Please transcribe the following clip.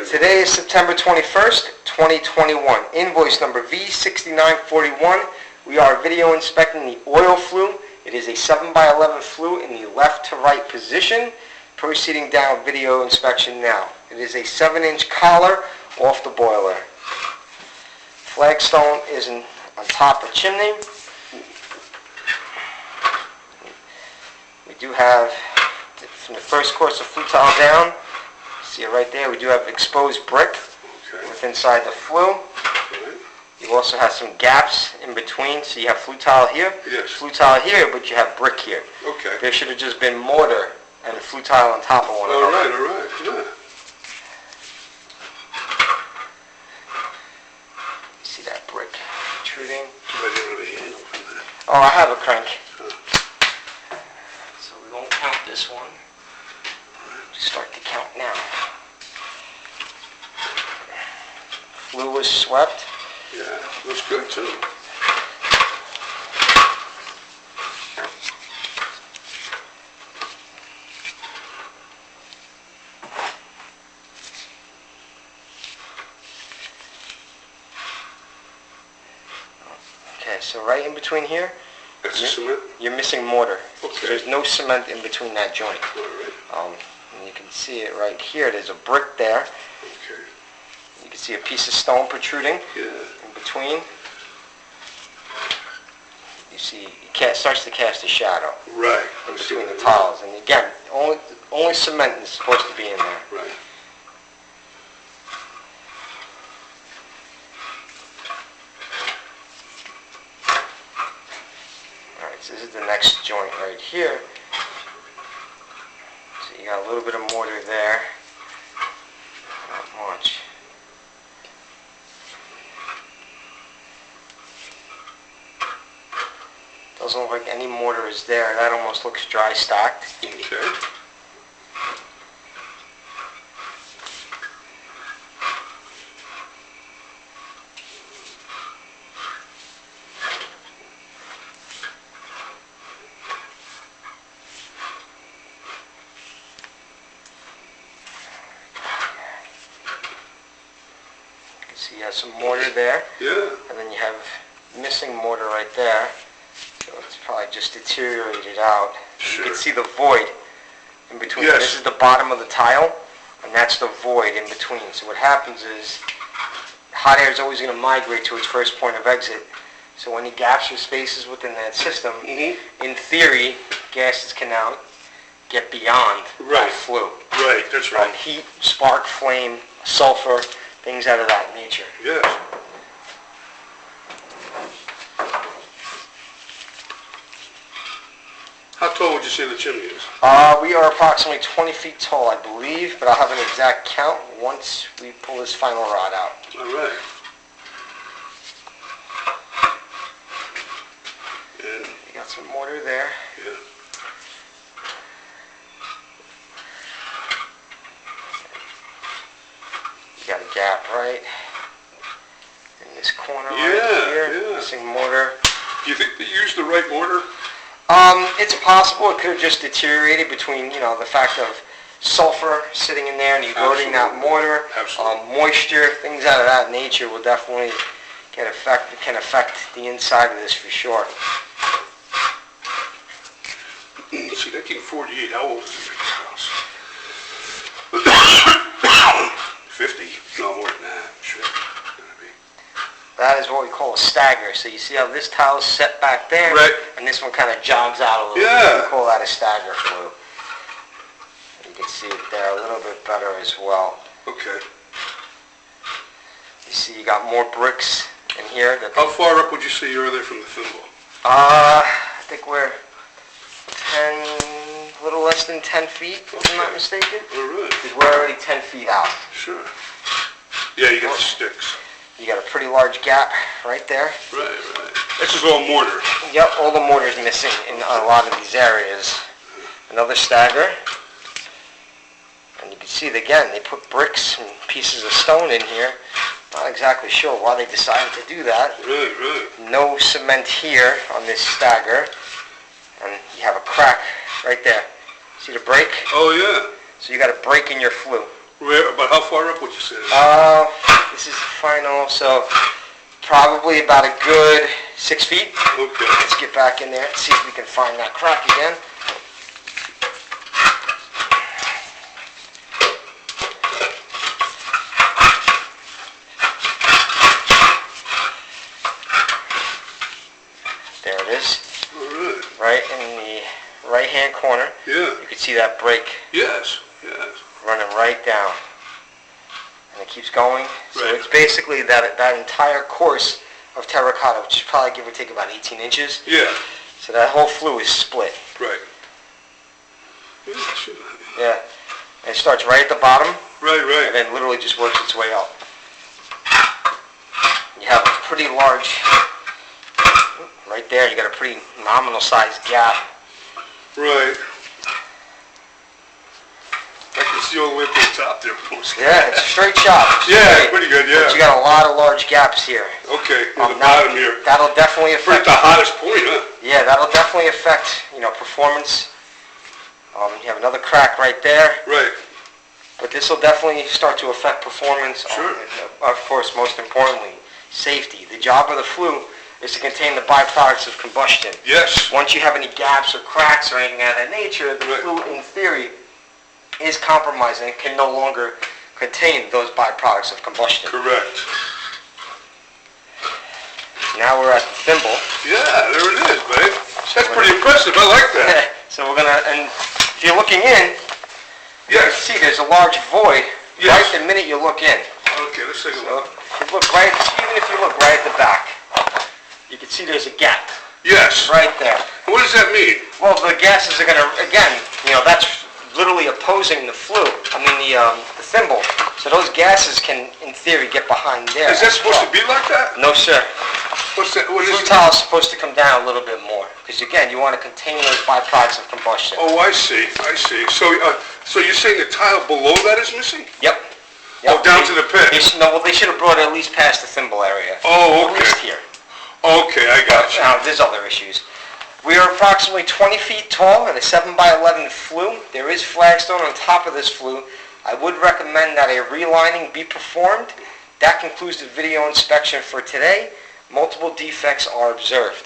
Today is September 21st, 2021. Invoice number V6941. We are video inspecting the oil flue. It is a 7x11 flue in the left to right position. Proceeding down video inspection now. It is a 7-inch collar off the boiler. Flagstone is on top of chimney. We do have, from the first course of flue tile down, see it right there, we do have exposed brick within inside the flue. You also have some gaps in between, so you have flue tile here, flue tile here, but you have brick here. Okay. There should have just been mortar and flue tile on top of one another. All right, yeah. See that brick protruding? I didn't have a handle for that. Oh, I have a crank. So we won't count this one. Start to count now. Flue was swept. Yeah, looks good too. Okay, so right in between here, That's the cement? you're missing mortar. Okay. So there's no cement in between that joint. All right. And you can see it right here. There's a brick there. Okay. You can see a piece of stone protruding Yeah. in between. You see, it starts to cast a shadow Right. in between the tiles. And again, only cement is supposed to be in there. Right. Alright, so this is the next joint right here. So you got a little bit of mortar there. Not much. Doesn't look like any mortar is there. That almost looks dry stacked. Okay. So you have some mortar there, Yeah. and then you have missing mortar right there. So it's probably just deteriorated out. Sure. You can see the void in between. Yes. This is the bottom of the tile, and that's the void in between. So what happens is, hot air is always going to migrate to its first point of exit. So any gaps or spaces within that system, in theory, gases can now get beyond that Right. flue. Right, that's right. Heat, spark, flame, sulfur, things out of that nature. Yes. How tall would you say the chimney is? We are approximately 20 feet tall, I believe, but I'll have an exact count once we pull this final rod out. All right. And, You got some mortar there. yeah. You got a gap right in this corner Yeah, right here. yeah. Missing mortar. Do you think they used the right mortar? It's possible it could have just deteriorated between, the fact of sulfur sitting in there and eroding that Absolutely. mortar. Absolutely. Moisture, things out of that nature will definitely can affect the inside of this for sure. See, 1948, how old is this house? 50? No, more than that, sure. Gotta be. That is what we call a stagger. So you see how this tile is set back there, Right. and this one kind of jogs out a little Yeah. bit. We call that a stagger flue. You can see it there a little bit better as well. Okay. You see you got more bricks in here. How far up would you say you are there from the thimble? I think we're a little less than 10 feet, if I'm not mistaken. All right. Because we're already 10 feet out. Sure. Yeah, you got the sticks. You got a pretty large gap right there. Right. This is all mortar. Yep, all the mortar is missing in a lot of these areas. Another stagger. And you can see that again, they put bricks and pieces of stone in here. Not exactly sure why they decided to do that. Right. No cement here on this stagger. And you have a crack right there. See the break? Oh, yeah. So you got a break in your flue. Where, about how far up would you say? This is final, so probably about a good 6 feet. Okay. Let's get back in there and see if we can find that crack again. There it is. All right. Right in the right-hand corner. Yeah. You can see that break Yes. Yes. running right down. And it keeps going. So Right. it's basically that entire course of terracotta, which is probably give or take about 18 inches. Yeah. So that whole flue is split. Right. Yeah. Sure. Yeah. And it starts right at the bottom Right. and Right. then literally just works its way up. You have a pretty large, right there, you got a pretty nominal sized gap. Right. I can see all the way up to the top there, mostly. Yeah, it's a straight shot. It's Yeah, straight. pretty good. But you Yeah. got a lot of large gaps here. Okay. In the Now, bottom here. that'll definitely We're at affect. the hottest point, huh? Yeah, that'll definitely affect, performance. You have another crack right there, Right. but this will definitely start to affect performance. Sure. And, of course, most importantly, safety. The job of the flue is to contain the byproducts of combustion. Yes. Once you have any gaps or cracks or anything of that nature, the Right. flue, in theory, is compromised and can no longer contain those byproducts of combustion. Correct. Now we're at the thimble. Yeah, there it is, babe. That's pretty impressive. I like that. So we're gonna, and if you're looking in, you can Yes. see there's a large void Yes. right the minute you look in. Okay, let's take a So look. if you look right, even if you look right at the back, you can see there's a gap Yes. right there. What does that mean? Well, the gases are gonna, again, that's literally opposing the flue. I mean the thimble. So those gases can, in theory, get behind there. Is that as supposed to well. be like that? No, sir. What's that? What is Flue it? tile is supposed to come down a little bit more because, again, you want to contain those byproducts of combustion. Oh, I see. I see. So you're saying the tile below that is missing? Yep. Oh, down to the pit. They should have brought it at least past the thimble area. Oh, At least okay. here. Okay, I got you. Now, there's other issues. We are approximately 20 feet tall and a 7x11 flue. There is flagstone on top of this flue. I would recommend that a relining be performed. That concludes the video inspection for today. Multiple defects are observed.